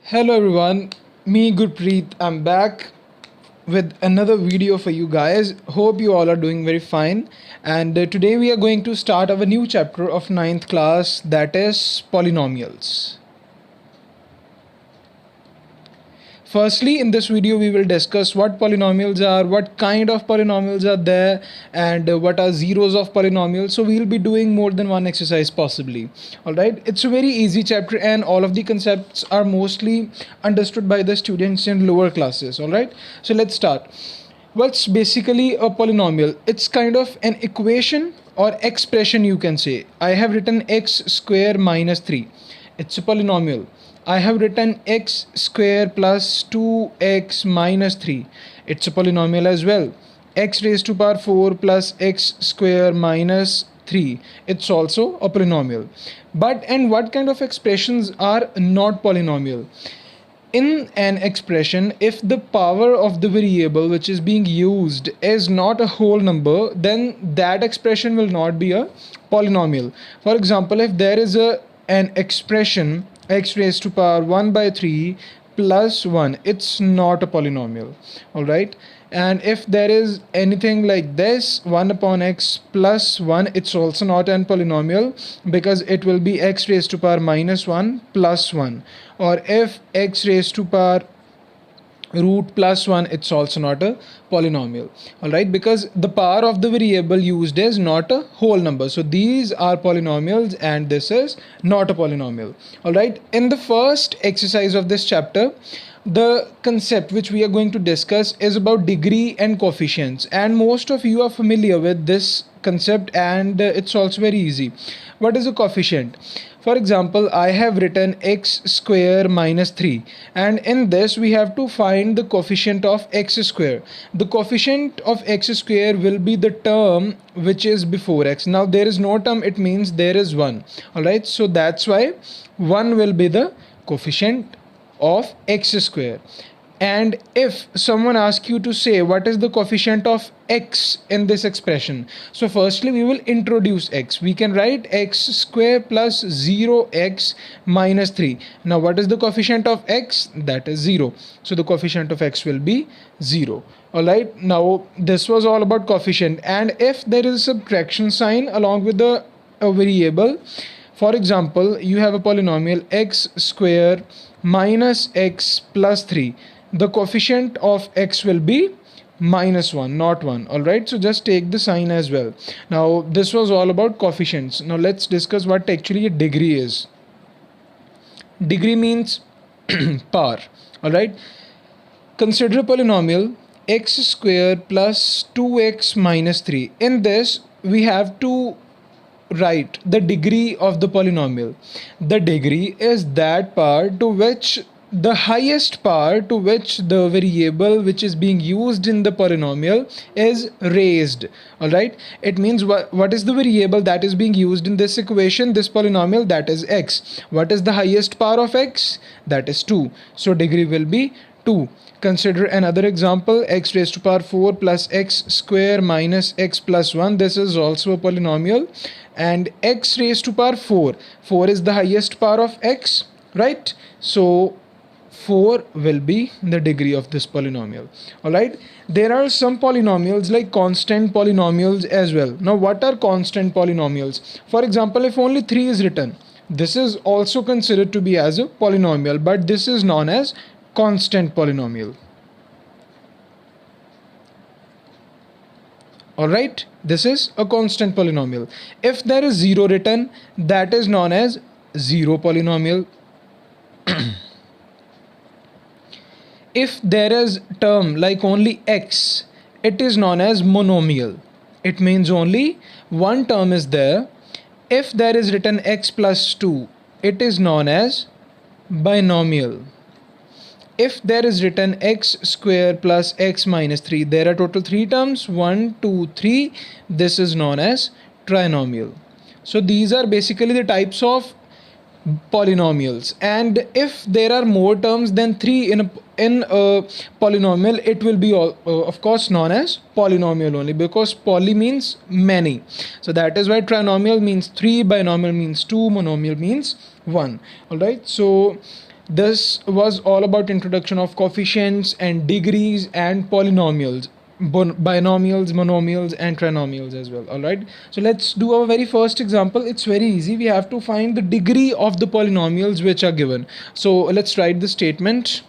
Hello everyone, me Gurpreet. I'm back with another video for you guys. Hope you all are doing very fine. And today we are going to start our new chapter of ninth class, that is polynomials. Firstly, in this video, we will discuss what polynomials are, what kind of polynomials are there, and what are zeros of polynomials. So we'll be doing more than one exercise possibly. All right, it's a very easy chapter, and all of the concepts are mostly understood by the students in lower classes. All right, so let's start. What's basically a polynomial? It's kind of an equation or expression, you can say. I have written x square minus 3. It's a polynomial. I have written x square plus 2x minus 3. It's a polynomial as well. X raised to power 4 plus x square minus 3. It's also a polynomial. And what kind of expressions are not polynomial? In an expression, if the power of the variable which is being used is not a whole number, then that expression will not be a polynomial. For example, if there is an expression x raised to power 1 by 3 plus 1, it's not a polynomial. All right, and if there is anything like this 1 upon x plus 1, it's also not an polynomial because it will be x raised to power minus 1 plus 1. Or if x raised to power root plus 1, it's also not a polynomial. All right, because the power of the variable used is not a whole number. So these are polynomials and this is not a polynomial. All right, in the first exercise of this chapter, the concept which we are going to discuss is about degree and coefficients, and most of you are familiar with this concept, and it's also very easy. What is a coefficient? For example, I have written x square minus 3, and in this we have to find the coefficient of x square. The coefficient of x square will be the term which is before x. Now there is no term, it means there is 1. Alright, so that's why 1 will be the coefficient of x square. And if someone asks you to say what is the coefficient of x in this expression, so firstly we will introduce x. We can write x square plus 0x minus 3. Now what is the coefficient of x? That is 0. So the coefficient of x will be 0. Alright, now this was all about coefficient. And if there is a subtraction sign along with a variable, for example, you have a polynomial x square minus x plus 3. The coefficient of x will be minus 1, not 1. All right, so just take the sign as well. Now this was all about coefficients. Now let's discuss what actually a degree is. Degree means power. All right, consider a polynomial x square plus 2x minus 3. In this we have to write the degree of the polynomial. The degree is that power to which the highest power to which the variable which is being used in the polynomial is raised. All right, it means what is the variable that is being used in this equation, this polynomial? That is x. What is the highest power of x? That is 2. So degree will be 2. Consider another example, x raised to power 4 plus x square minus x plus 1. This is also a polynomial, and x raised to power 4. 4 is the highest power of x, right? So 4 will be the degree of this polynomial. All right, there are some polynomials like constant polynomials as well. Now what are constant polynomials? For example, if only 3 is written, this is also considered to be as a polynomial, but this is known as constant polynomial. All right, this is a constant polynomial. If there is 0 written, that is known as zero polynomial. If there is term like only x, it is known as monomial. It means only one term is there. If there is written x plus 2, it is known as binomial. If there is written x square plus x minus 3, there are total 3 terms, 1, 2, 3. This is known as trinomial. So these are basically the types of polynomials, and if there are more terms than 3 in a polynomial, it will be of course known as polynomial only, because poly means many. So that is why trinomial means 3, binomial means 2, monomial means 1. All right, so This was all about introduction of coefficients and degrees and polynomials, binomials, monomials, and trinomials as well. All right. So let's do our very first example. It's very easy. We have to find the degree of the polynomials which are given. So let's write the statement.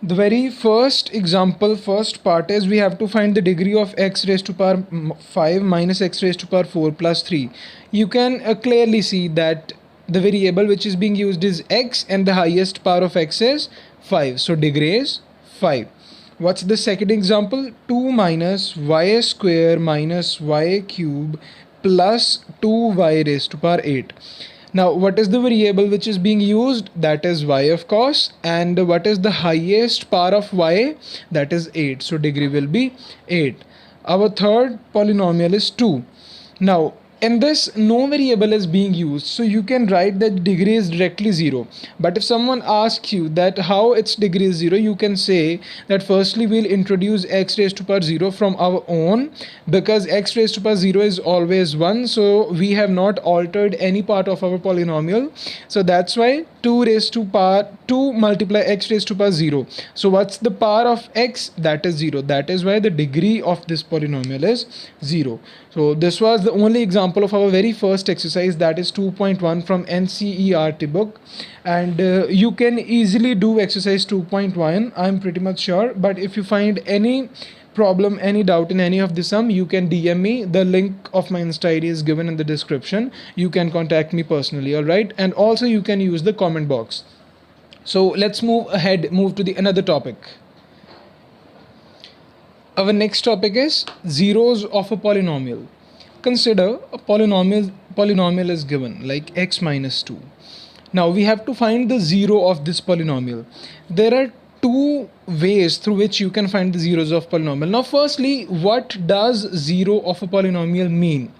The very first example, first part is we have to find the degree of x raised to power 5 minus x raised to power 4 plus 3. You can clearly see that the variable which is being used is x and the highest power of x is 5. So degree is 5. What's the second example? 2 minus y square minus y cube plus 2y raised to power 8. Now, what is the variable which is being used? That is y, of course. And what is the highest power of y? That is 8. So degree will be 8. Our third polynomial is 2. Now, in this, no variable is being used, so you can write that degree is directly 0. But if someone asks you that how its degree is 0, you can say that firstly we'll introduce x raised to power 0 from our own, because x raised to power 0 is always 1, so we have not altered any part of our polynomial. So that's why 2 raised to power 2 multiply x raised to power 0. So what's the power of x? That is 0. That is why the degree of this polynomial is 0. So this was the only example of our very first exercise, that is 2.1 from NCERT book, and you can easily do exercise 2.1, I'm pretty much sure. But if you find any problem, any doubt in any of the sum, you can DM me. The link of my Insta ID is given in the description. You can contact me personally, all right? And also you can use the comment box. So let's move to the another topic. Our next topic is zeros of a polynomial. Consider a polynomial is given like x minus 2. Now we have to find the zero of this polynomial. There are two ways through which you can find the zeros of polynomial. Now firstly, what does zero of a polynomial mean?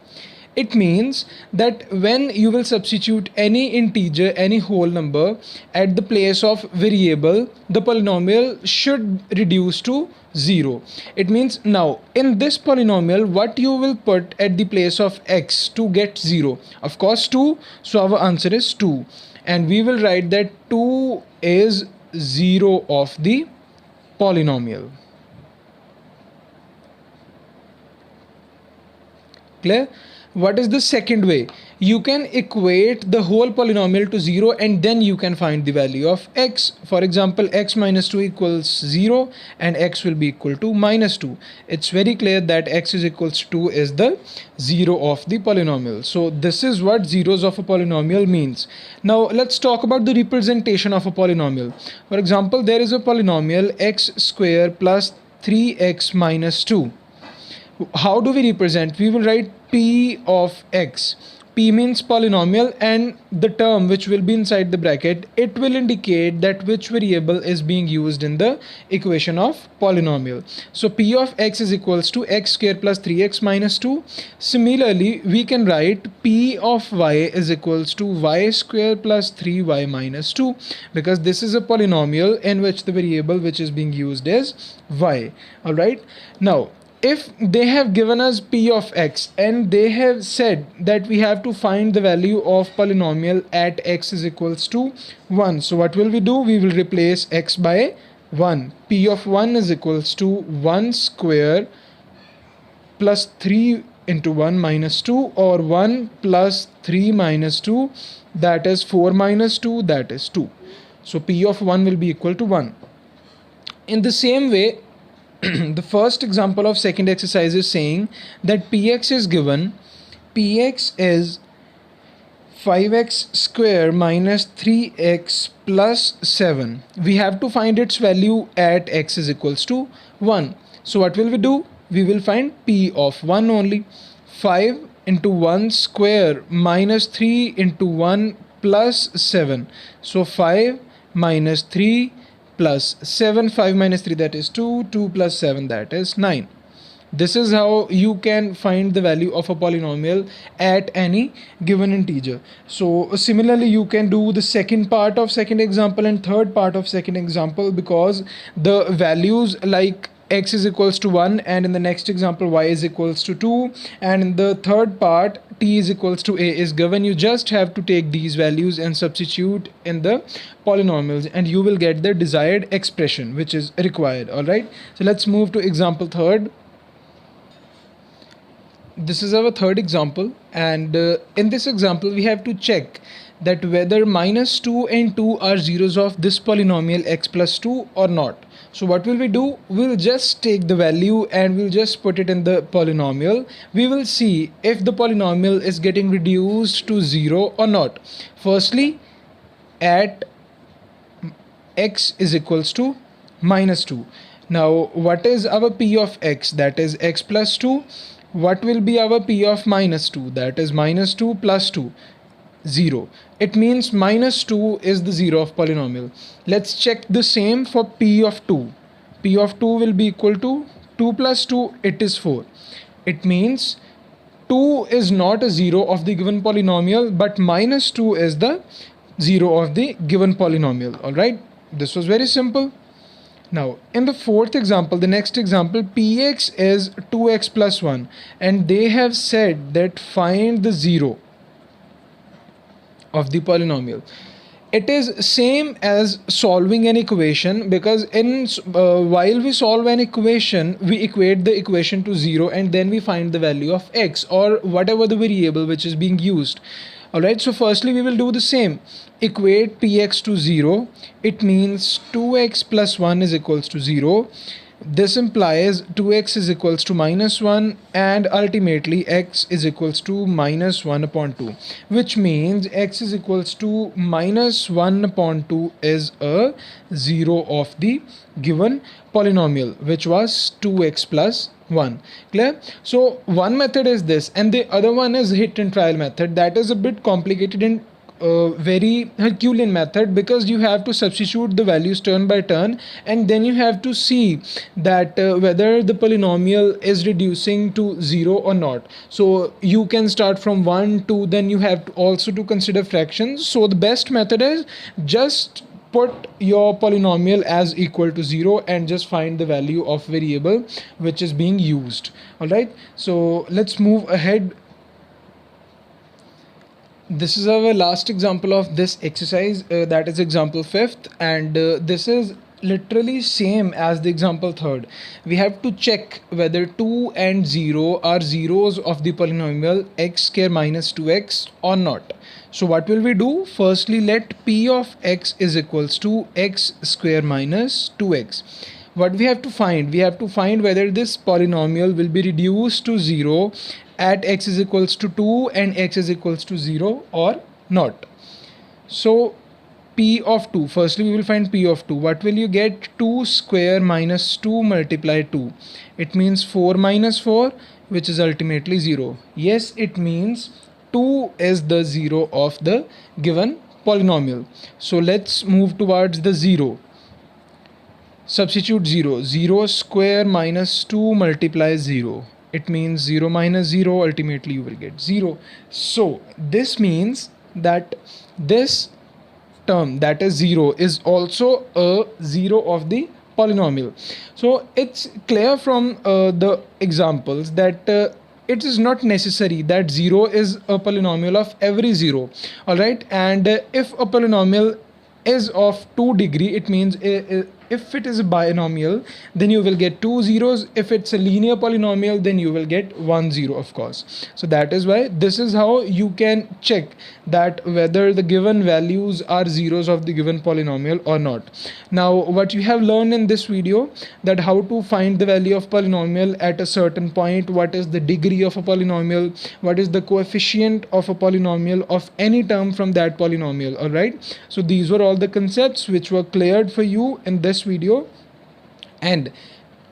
It means that when you will substitute any integer, any whole number at the place of variable, the polynomial should reduce to 0. It means now in this polynomial, what you will put at the place of x to get 0? Of course 2. So our answer is 2. And we will write that 2 is 0 of the polynomial. Clear? What is the second way? You can equate the whole polynomial to 0 and then you can find the value of x. For example, x minus 2 equals 0 and x will be equal to minus 2. It's very clear that x is equals to 2 is the 0 of the polynomial. So this is what zeros of a polynomial means. Now let's talk about the representation of a polynomial. For example, there is a polynomial x square plus 3x minus 2. How do we represent? We will write p of x. P means polynomial, and the term which will be inside the bracket, it will indicate that which variable is being used in the equation of polynomial. So p of x is equals to x square plus 3x minus 2. Similarly, we can write p of y is equals to y square plus 3y minus 2, because this is a polynomial in which the variable which is being used is y. All right. Now, if they have given us p of x and they have said that we have to find the value of polynomial at x is equals to 1. So what will we do? We will replace x by 1. P of 1 is equals to 1 square plus 3 into 1 minus 2, or 1 plus 3 minus 2, that is 4 minus 2, that is 2. So p of 1 will be equal to 1. In the same way, the first example of second exercise is saying that px is given. Px is 5x square minus 3x plus 7. We have to find its value at x is equals to 1. So what will we do? We will find p of 1 only. 5 into 1 square minus 3 into 1 plus 7. So 5 minus 3 plus 7, 5 minus 3, that is 2, 2 plus 7, that is 9. This is how you can find the value of a polynomial at any given integer. So similarly, you can do the second part of second example and third part of second example, because the values like x is equals to 1, and in the next example y is equals to 2, and in the third part t is equals to a is given, you just have to take these values and substitute in the polynomials, and you will get the desired expression which is required. All right, so let's move to example third. This is our third example, and in this example we have to check that whether minus 2 and 2 are zeros of this polynomial x plus 2 or not. So what will we do? We'll just take the value and we'll just put it in the polynomial. We will see if the polynomial is getting reduced to 0 or not. Firstly, at x is equals to minus 2. Now what is our p of x? That is x plus 2. What will be our p of minus 2? That is minus 2 plus 2. 0. It means minus 2 is the 0 of polynomial. Let's check the same for p of 2. P of 2 will be equal to 2 plus 2, it is 4. It means 2 is not a 0 of the given polynomial, but minus 2 is the 0 of the given polynomial. Alright, this was very simple. Now in the fourth example, the next example, px is 2x plus 1, and they have said that find the 0 of the polynomial. It is same as solving an equation, because in while we solve an equation, we equate the equation to 0 and then we find the value of x or whatever the variable which is being used. Alright, so firstly we will do the same. Equate px to 0. It means 2x plus 1 is equals to 0. This implies 2x is equals to minus 1, and ultimately x is equals to minus 1 upon 2, which means x is equals to minus 1 upon 2 is a 0 of the given polynomial, which was 2x plus 1. Clear? So one method is this, and the other one is hit and trial method. That is a bit complicated and very Herculean method, because you have to substitute the values turn by turn, and then you have to see that whether the polynomial is reducing to 0 or not. So you can start from 1, 2, then you have to also to consider fractions. So the best method is just put your polynomial as equal to 0 and just find the value of variable which is being used. All right, so let's move ahead. This is our last example of this exercise, that is example 5th, and this is literally same as the example 3rd. We have to check whether 2 and 0 are zeros of the polynomial x square minus 2x or not. So what will we do? Firstly, let p of x is equals to x square minus 2x. What we have to find? We have to find whether this polynomial will be reduced to 0 at x is equals to 2 and x is equals to 0 or not. So p of 2, firstly we will find p of 2. What will you get? 2 square minus 2 multiplied 2. It means 4 minus 4, which is ultimately 0. Yes, it means 2 is the 0 of the given polynomial. So let's move towards the 0. Substitute 0. 0 square minus 2 multiplies 0. It means 0 minus 0, ultimately you will get 0. So this means that this term, that is 0, is also a 0 of the polynomial. So it's clear from the examples that it is not necessary that 0 is a polynomial of every 0. Alright, and if a polynomial is of 2 degree, it means if it is a binomial, then you will get 2 zeros. If it's a linear polynomial, then you will get 1 0, of course. So that is why this is how you can check that whether the given values are zeros of the given polynomial or not. Now what you have learned in this video, that how to find the value of polynomial at a certain point, what is the degree of a polynomial, what is the coefficient of a polynomial of any term from that polynomial. All right, so these were all the concepts which were cleared for you in this video, and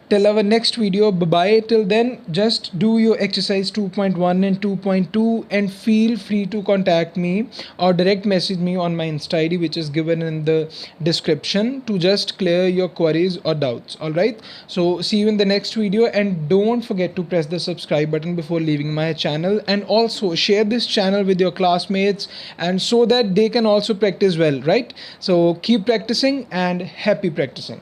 till our next video, bye bye. Till then, just do your exercise 2.1 and 2.2 and feel free to contact me or direct message me on my Insta ID, which is given in the description, to just clear your queries or doubts. All right, so see you in the next video, and don't forget to press the subscribe button before leaving my channel, and also share this channel with your classmates, and so that they can also practice well, right? So keep practicing and happy practicing.